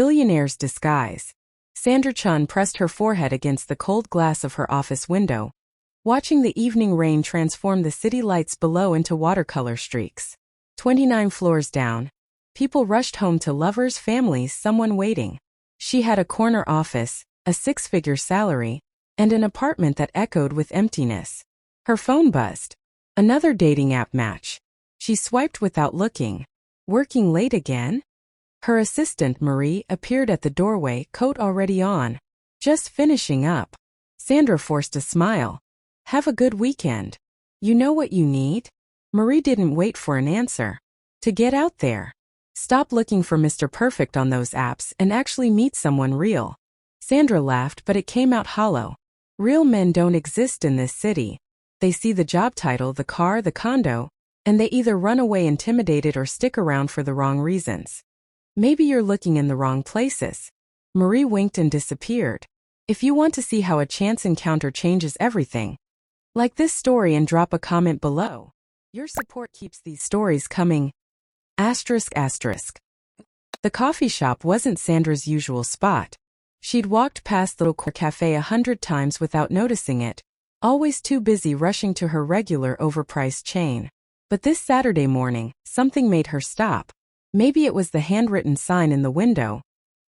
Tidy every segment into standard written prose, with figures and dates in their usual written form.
Billionaire's disguise. Sandra Chen pressed her forehead against the cold glass of her office window, watching the evening rain transform the city lights below into watercolor streaks. 29 floors down, people rushed home to lovers, families, someone waiting. She had a corner office, a six-figure salary, and an apartment that echoed with emptiness. Her phone buzzed. Another dating app match. She swiped without looking. Working late again? Her assistant, Marie, appeared at the doorway, coat already on. Just finishing up. Sandra forced a smile. Have a good weekend. You know what you need? Marie didn't wait for an answer. To get out there. Stop looking for Mr. Perfect on those apps and actually meet someone real. Sandra laughed, but it came out hollow. Real men don't exist in this city. They see the job title, the car, the condo, and they either run away intimidated or stick around for the wrong reasons. Maybe you're looking in the wrong places. Marie winked and disappeared. If you want to see how a chance encounter changes everything, like this story and drop a comment below. Your support keeps these stories coming. ***. The coffee shop wasn't Sandra's usual spot. She'd walked past the little café 100 times without noticing it, always too busy rushing to her regular overpriced chain. But this Saturday morning, something made her stop. Maybe it was the handwritten sign in the window.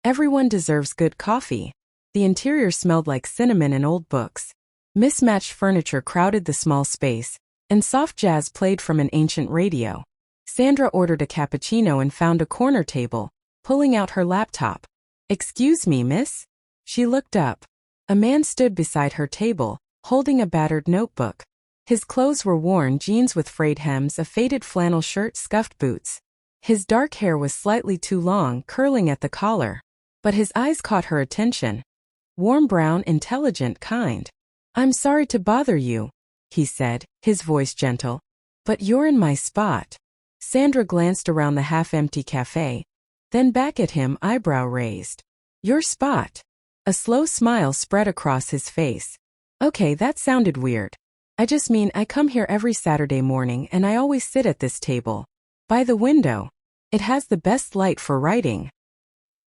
Everyone deserves good coffee. The interior smelled like cinnamon and old books. Mismatched furniture crowded the small space, and soft jazz played from an ancient radio. Sandra ordered a cappuccino and found a corner table, pulling out her laptop. "Excuse me, miss?" She looked up. A man stood beside her table, holding a battered notebook. His clothes were worn, jeans with frayed hems, a faded flannel shirt, scuffed boots. His dark hair was slightly too long, curling at the collar. But his eyes caught her attention. Warm brown, intelligent, kind. "I'm sorry to bother you," he said, his voice gentle. "But you're in my spot." Sandra glanced around the half-empty cafe, then back at him, eyebrow raised. "Your spot?" A slow smile spread across his face. "Okay, that sounded weird. I just mean I come here every Saturday morning and I always sit at this table. By the window. It has the best light for writing."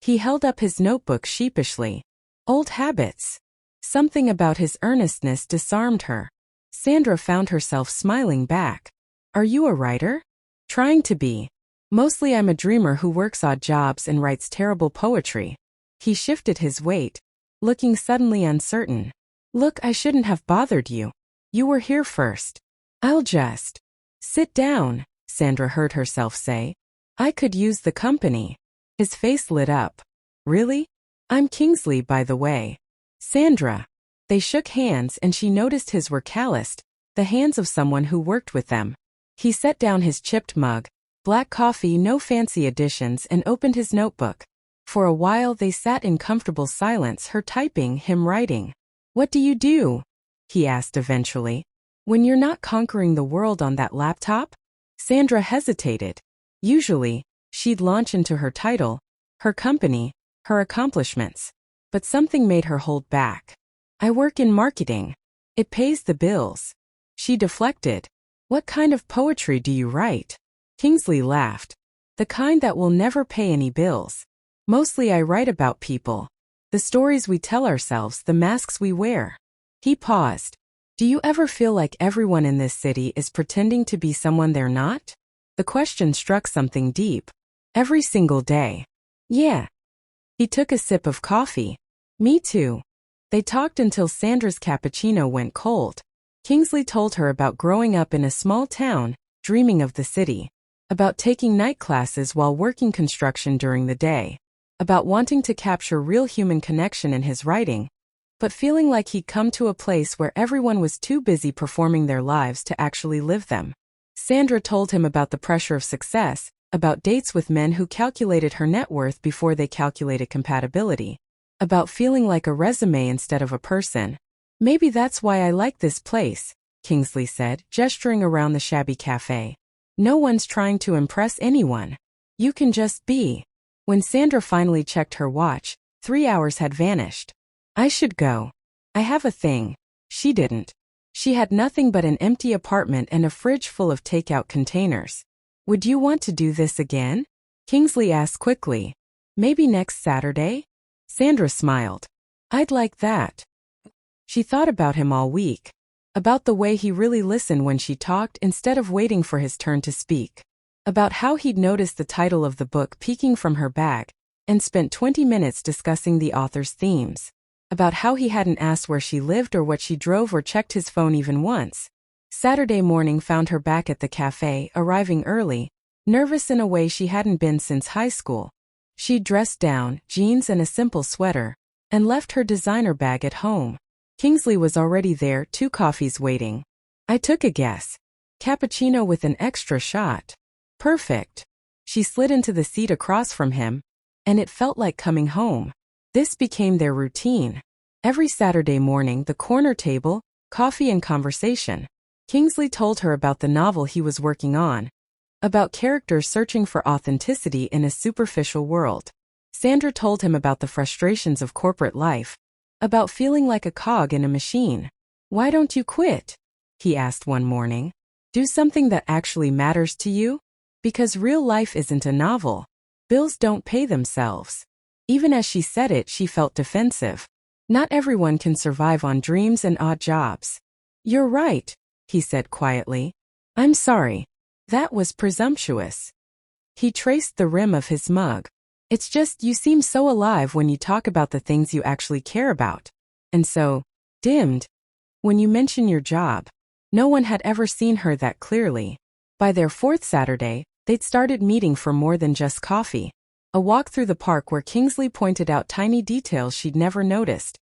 He held up his notebook sheepishly. Old habits. Something about his earnestness disarmed her. Sandra found herself smiling back. "Are you a writer?" "Trying to be. Mostly I'm a dreamer who works odd jobs and writes terrible poetry." He shifted his weight, looking suddenly uncertain. "Look, I shouldn't have bothered you. You were here first. I'll just sit down," Sandra heard herself say. "I could use the company." His face lit up. "Really? I'm Kingsley, by the way." "Sandra." They shook hands and she noticed his were calloused, the hands of someone who worked with them. He set down his chipped mug, black coffee, no fancy additions, and opened his notebook. For a while they sat in comfortable silence, her typing, him writing. "What do you do?" he asked eventually. "When you're not conquering the world on that laptop?" Sandra hesitated. Usually, she'd launch into her title, her company, her accomplishments. But something made her hold back. "I work in marketing. It pays the bills." She deflected. "What kind of poetry do you write?" Kingsley laughed. "The kind that will never pay any bills. Mostly I write about people. The stories we tell ourselves, the masks we wear." He paused. "Do you ever feel like everyone in this city is pretending to be someone they're not?" The question struck something deep. "Every single day." "Yeah." He took a sip of coffee. "Me too." They talked until Sandra's cappuccino went cold. Kingsley told her about growing up in a small town, dreaming of the city. About taking night classes while working construction during the day. About wanting to capture real human connection in his writing, but feeling like he'd come to a place where everyone was too busy performing their lives to actually live them. Sandra told him about the pressure of success, about dates with men who calculated her net worth before they calculated compatibility, about feeling like a resume instead of a person. "Maybe that's why I like this place," Kingsley said, gesturing around the shabby cafe. "No one's trying to impress anyone. You can just be." When Sandra finally checked her watch, 3 hours had vanished. "I should go. I have a thing." She didn't. She had nothing but an empty apartment and a fridge full of takeout containers. "Would you want to do this again?" Kingsley asked quickly. Maybe next Saturday? Sandra smiled. I'd like that. She thought about him all week. About the way he really listened when she talked instead of waiting for his turn to speak. About how he'd noticed the title of the book peeking from her bag and spent 20 minutes discussing the author's themes. About how he hadn't asked where she lived or what she drove or checked his phone even once. Saturday morning found her back at the café, arriving early, nervous in a way she hadn't been since high school. She'd dressed down, jeans and a simple sweater, and left her designer bag at home. Kingsley was already there, 2 coffees waiting. I took a guess. Cappuccino with an extra shot. Perfect. She slid into the seat across from him, and it felt like coming home. This became their routine. Every Saturday morning, the corner table, coffee and conversation. Kingsley told her about the novel he was working on, about characters searching for authenticity in a superficial world. Sandra told him about the frustrations of corporate life, about feeling like a cog in a machine. Why don't you quit? He asked one morning. Do something that actually matters to you? Because real life isn't a novel. Bills don't pay themselves. Even as she said it, she felt defensive. Not everyone can survive on dreams and odd jobs. You're right, he said quietly. I'm sorry. That was presumptuous. He traced the rim of his mug. It's just you seem so alive when you talk about the things you actually care about. And so, dimmed. When you mention your job. No one had ever seen her that clearly. By their 4th Saturday, they'd started meeting for more than just coffee. A walk through the park where Kingsley pointed out tiny details she'd never noticed.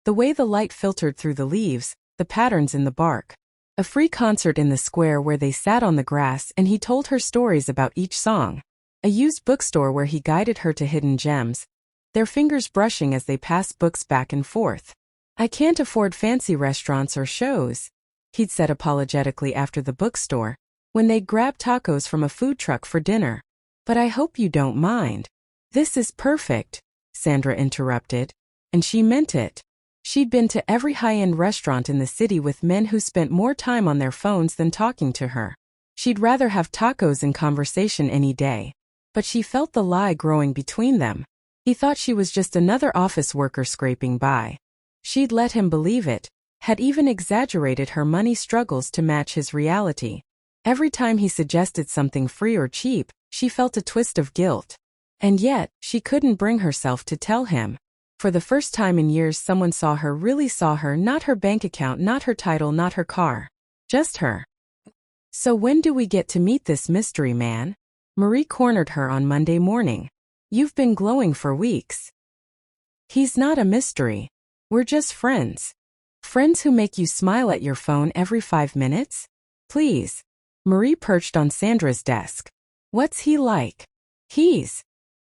The way the light filtered through the leaves, the patterns in the bark. A free concert in the square where they sat on the grass and he told her stories about each song. A used bookstore where he guided her to hidden gems, their fingers brushing as they passed books back and forth. I can't afford fancy restaurants or shows, he'd said apologetically after the bookstore, when they'd grabbed tacos from a food truck for dinner. But I hope you don't mind. This is perfect, Sandra interrupted. And she meant it. She'd been to every high-end restaurant in the city with men who spent more time on their phones than talking to her. She'd rather have tacos and conversation any day. But she felt the lie growing between them. He thought she was just another office worker scraping by. She'd let him believe it, had even exaggerated her money struggles to match his reality. Every time he suggested something free or cheap, she felt a twist of guilt. And yet, she couldn't bring herself to tell him. For the first time in years, someone really saw her, not her bank account, not her title, not her car. Just her. So when do we get to meet this mystery man? Marie cornered her on Monday morning. You've been glowing for weeks. He's not a mystery. We're just friends. Friends who make you smile at your phone every 5 minutes? Please. Marie perched on Sandra's desk. What's he like?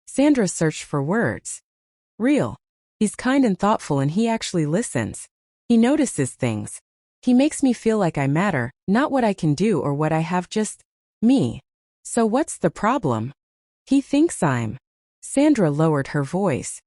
Sandra searched for words. Real. He's kind and thoughtful and he actually listens. He notices things. He makes me feel like I matter, not what I can do or what I have, just me. So what's the problem? He thinks I'm. Sandra lowered her voice.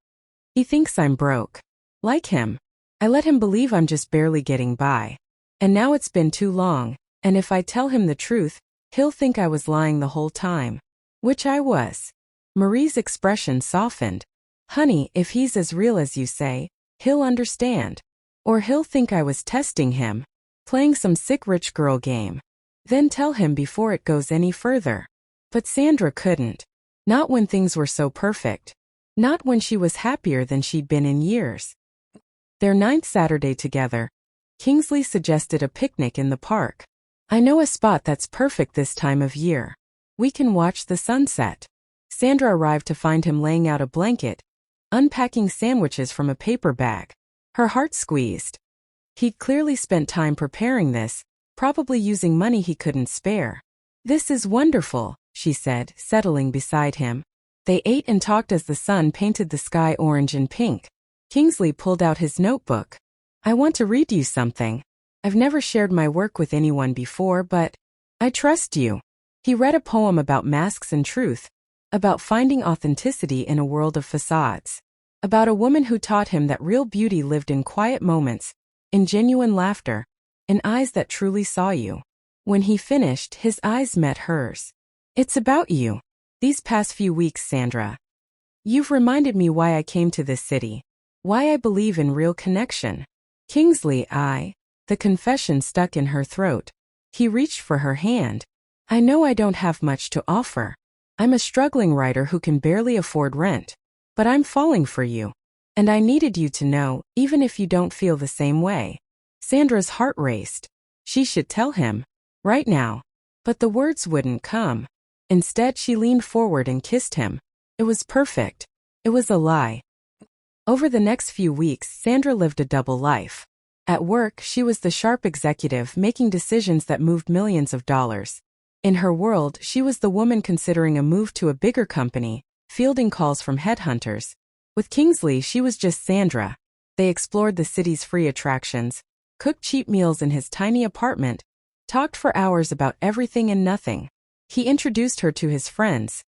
He thinks I'm broke. Like him. I let him believe I'm just barely getting by. And now it's been too long, and if I tell him the truth, he'll think I was lying the whole time. Which I was. Marie's expression softened. Honey, if he's as real as you say, he'll understand. Or he'll think I was testing him. Playing some sick rich girl game. Then tell him before it goes any further. But Sandra couldn't. Not when things were so perfect. Not when she was happier than she'd been in years. Their 9th Saturday together, Kingsley suggested a picnic in the park. I know a spot that's perfect this time of year. We can watch the sunset. Sandra arrived to find him laying out a blanket, unpacking sandwiches from a paper bag. Her heart squeezed. He'd clearly spent time preparing this, probably using money he couldn't spare. This is wonderful, she said, settling beside him. They ate and talked as the sun painted the sky orange and pink. Kingsley pulled out his notebook. I want to read you something. I've never shared my work with anyone before, but I trust you. He read a poem about masks and truth, about finding authenticity in a world of facades, about a woman who taught him that real beauty lived in quiet moments, in genuine laughter, in eyes that truly saw you. When he finished, his eyes met hers. It's about you. These past few weeks, Sandra. You've reminded me why I came to this city. Why I believe in real connection. Kingsley, the confession stuck in her throat. He reached for her hand. I know I don't have much to offer. I'm a struggling writer who can barely afford rent. But I'm falling for you. And I needed you to know, even if you don't feel the same way. Sandra's heart raced. She should tell him. Right now. But the words wouldn't come. Instead, she leaned forward and kissed him. It was perfect. It was a lie. Over the next few weeks, Sandra lived a double life. At work, she was the sharp executive making decisions that moved millions of dollars. In her world, she was the woman considering a move to a bigger company, fielding calls from headhunters. With Kingsley, she was just Sandra. They explored the city's free attractions, cooked cheap meals in his tiny apartment, talked for hours about everything and nothing. He introduced her to his friends,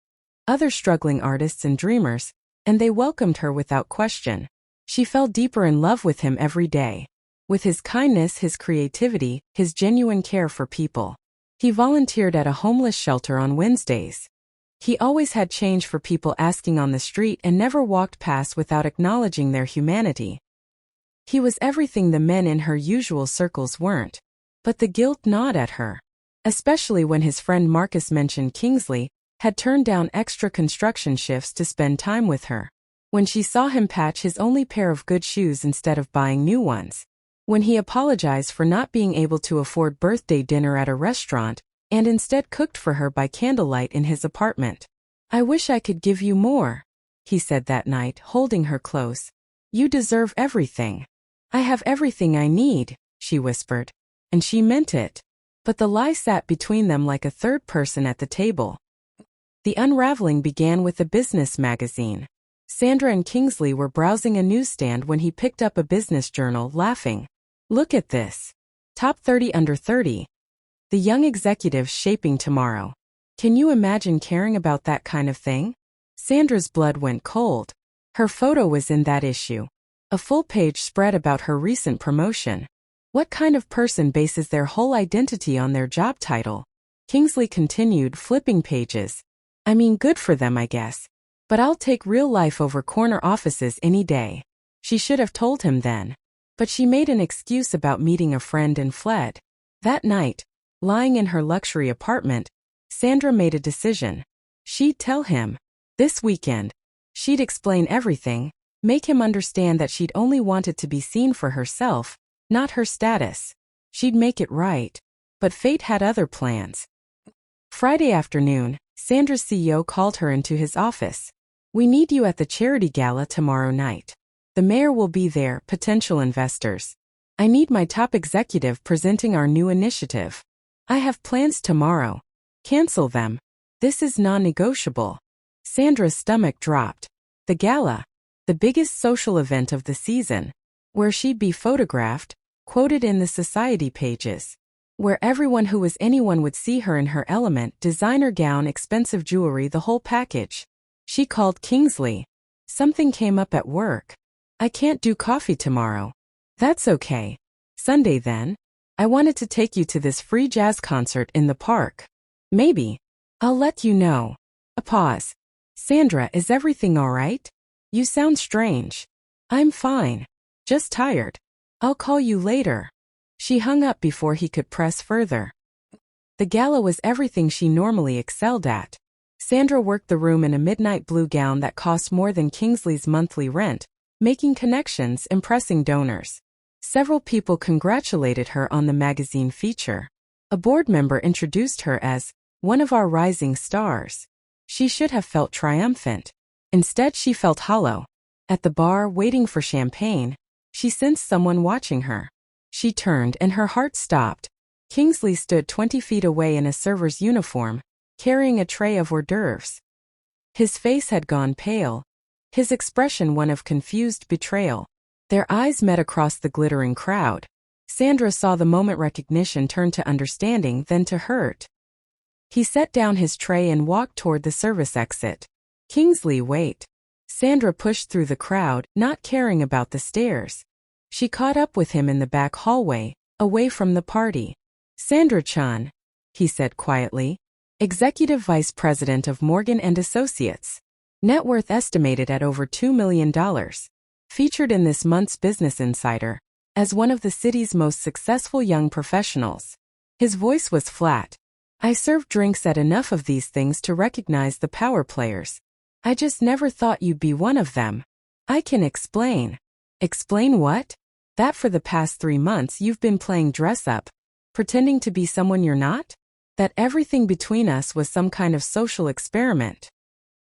other struggling artists and dreamers, and they welcomed her without question. She fell deeper in love with him every day. With his kindness, his creativity, his genuine care for people. He volunteered at a homeless shelter on Wednesdays. He always had change for people asking on the street and never walked past without acknowledging their humanity. He was everything the men in her usual circles weren't. But the guilt gnawed at her. Especially when his friend Marcus mentioned Kingsley had turned down extra construction shifts to spend time with her. When she saw him patch his only pair of good shoes instead of buying new ones. When he apologized for not being able to afford birthday dinner at a restaurant, and instead cooked for her by candlelight in his apartment. I wish I could give you more, he said that night, holding her close. You deserve everything. I have everything I need, she whispered. And she meant it. But the lie sat between them like a third person at the table. The unraveling began with a business magazine. Sandra and Kingsley were browsing a newsstand when he picked up a business journal, laughing. Look at this. Top 30 under 30. The young executives shaping tomorrow. Can you imagine caring about that kind of thing? Sandra's blood went cold. Her photo was in that issue. A full-page spread about her recent promotion. What kind of person bases their whole identity on their job title? Kingsley continued, flipping pages. I mean, good for them, I guess. But I'll take real life over corner offices any day. She should have told him then. But she made an excuse about meeting a friend and fled. That night, lying in her luxury apartment, Sandra made a decision. She'd tell him. This weekend. She'd explain everything, make him understand that she'd only wanted to be seen for herself, not her status. She'd make it right. But fate had other plans. Friday afternoon, Sandra's CEO called her into his office. We need you at the charity gala tomorrow night. The mayor will be there, potential investors. I need my top executive presenting our new initiative. I have plans tomorrow. Cancel them. This is non-negotiable. Sandra's stomach dropped. The gala, the biggest social event of the season, where she'd be photographed, quoted in the society pages, where everyone who was anyone would see her in her element, designer gown, expensive jewelry, the whole package. She called Kingsley. Something came up at work. I can't do coffee tomorrow. That's okay. Sunday then. I wanted to take you to this free jazz concert in the park. Maybe. I'll let you know. A pause. Sandra, is everything all right? You sound strange. I'm fine. Just tired. I'll call you later. She hung up before he could press further. The gala was everything she normally excelled at. Sandra worked the room in a midnight blue gown that cost more than Kingsley's monthly rent, making connections, impressing donors. Several people congratulated her on the magazine feature. A board member introduced her as one of our rising stars. She should have felt triumphant. Instead, she felt hollow. At the bar, waiting for champagne, she sensed someone watching her. She turned and her heart stopped. Kingsley stood 20 feet away in a server's uniform, carrying a tray of hors d'oeuvres. His face had gone pale, his expression one of confused betrayal. Their eyes met across the glittering crowd. Sandra saw the moment recognition turn to understanding, then to hurt. He set down his tray and walked toward the service exit. Kingsley, wait. Sandra pushed through the crowd, not caring about the stares. She caught up with him in the back hallway, away from the party. Sandra Chen, he said quietly. Executive Vice President of Morgan & Associates. Net worth estimated at over $2 million. Featured in this month's Business Insider as one of the city's most successful young professionals. His voice was flat. I served drinks at enough of these things to recognize the power players. I just never thought you'd be one of them. I can explain. Explain what? That for the past 3 months you've been playing dress up, pretending to be someone you're not? That everything between us was some kind of social experiment.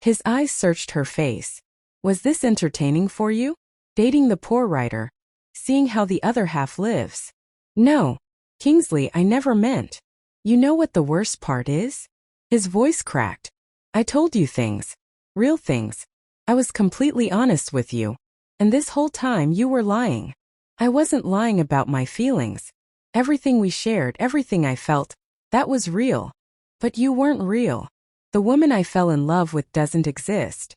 His eyes searched her face. Was this entertaining for you? Dating the poor writer? Seeing how the other half lives? No. Kingsley, I never meant. You know what the worst part is? His voice cracked. I told you things. Real things. I was completely honest with you. And this whole time you were lying. I wasn't lying about my feelings. Everything we shared, everything I felt, that was real. But you weren't real. The woman I fell in love with doesn't exist.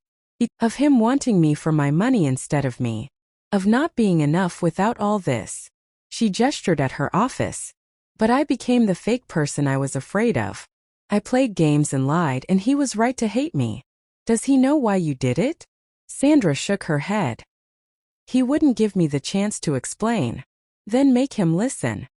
Of him wanting me for my money instead of me. Of not being enough without all this. She gestured at her office. But I became the fake person I was afraid of. I played games and lied, and he was right to hate me. Does he know why you did it? Sandra shook her head. He wouldn't give me the chance to explain. Then make him listen.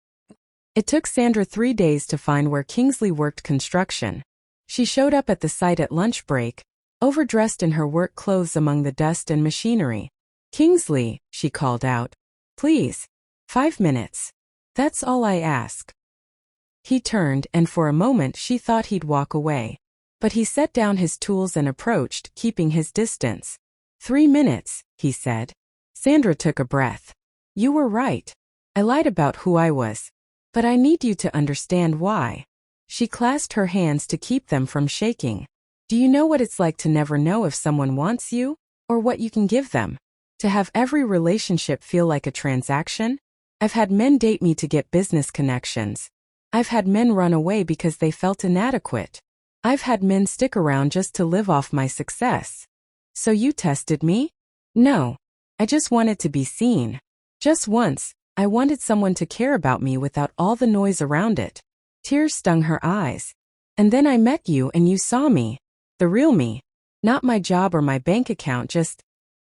It took Sandra 3 days to find where Kingsley worked construction. She showed up at the site at lunch break, overdressed in her work clothes among the dust and machinery. Kingsley, she called out. Please. 5 minutes. That's all I ask. He turned, and for a moment she thought he'd walk away. But he set down his tools and approached, keeping his distance. 3 minutes, he said. Sandra took a breath. You were right. I lied about who I was. But I need you to understand why. She clasped her hands to keep them from shaking. Do you know what it's like to never know if someone wants you, or what you can give them? To have every relationship feel like a transaction? I've had men date me to get business connections. I've had men run away because they felt inadequate. I've had men stick around just to live off my success. So you tested me? No. I just wanted to be seen. Just once, I wanted someone to care about me without all the noise around it. Tears stung her eyes. And then I met you and you saw me. The real me. Not my job or my bank account, just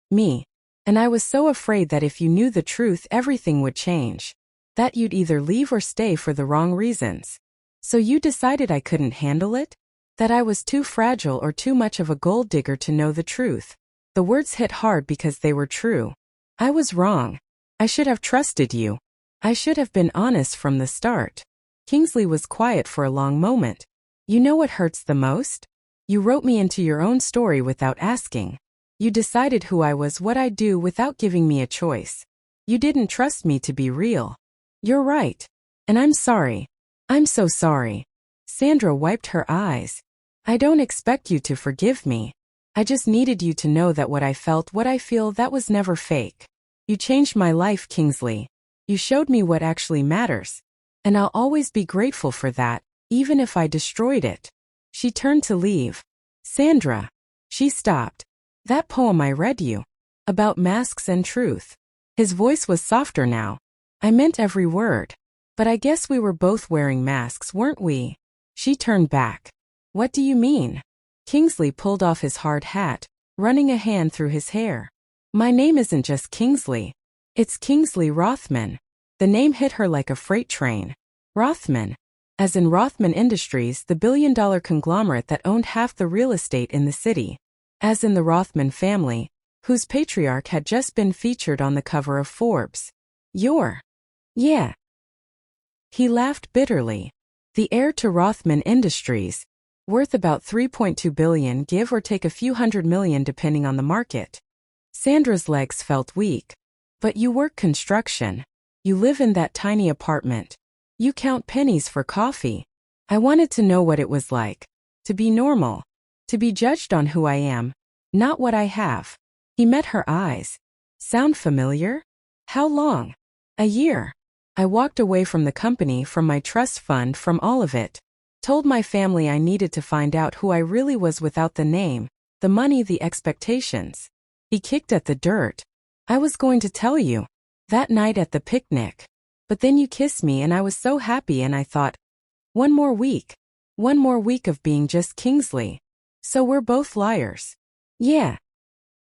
me. And I was so afraid that if you knew the truth everything would change. That you'd either leave or stay for the wrong reasons. So you decided I couldn't handle it? That I was too fragile or too much of a gold digger to know the truth. The words hit hard because they were true. I was wrong. I should have trusted you. I should have been honest from the start. Kingsley was quiet for a long moment. You know what hurts the most? You wrote me into your own story without asking. You decided who I was, what I'd do without giving me a choice. You didn't trust me to be real. You're right. And I'm sorry. I'm so sorry. Sandra wiped her eyes. I don't expect you to forgive me. I just needed you to know that what I felt, what I feel, that was never fake. You changed my life, Kingsley. You showed me what actually matters. And I'll always be grateful for that, even if I destroyed it. She turned to leave. Sandra. She stopped. That poem I read you. About masks and truth. His voice was softer now. I meant every word. But I guess we were both wearing masks, weren't we? She turned back. What do you mean? Kingsley pulled off his hard hat, running a hand through his hair. My name isn't just Kingsley. It's Kingsley Rothman. The name hit her like a freight train. Rothman. As in Rothman Industries, the billion-dollar conglomerate that owned half the real estate in the city. As in the Rothman family, whose patriarch had just been featured on the cover of Forbes. Yeah. He laughed bitterly. The heir to Rothman Industries, worth about $3.2 billion, give or take a few $100 million depending on the market. Sandra's legs felt weak. But you work construction. You live in that tiny apartment. You count pennies for coffee. I wanted to know what it was like. To be normal. To be judged on who I am, not what I have. He met her eyes. Sound familiar? How long? A year. I walked away from the company, from my trust fund, from all of it. Told my family I needed to find out who I really was without the name, the money, the expectations. He kicked at the dirt. I was going to tell you. That night at the picnic. But then you kissed me and I was so happy and I thought, one more week. One more week of being just Kingsley. So we're both liars. Yeah.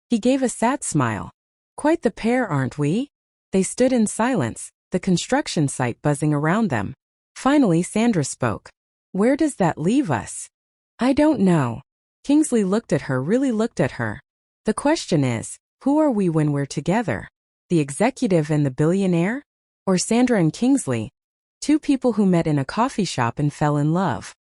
He gave a sad smile. Quite the pair, aren't we? They stood in silence, the construction site buzzing around them. Finally, Sandra spoke. Where does that leave us? I don't know. Kingsley looked at her, really looked at her. The question is, who are we when we're together? The executive and the billionaire? Or Sandra and Kingsley? Two people who met in a coffee shop and fell in love.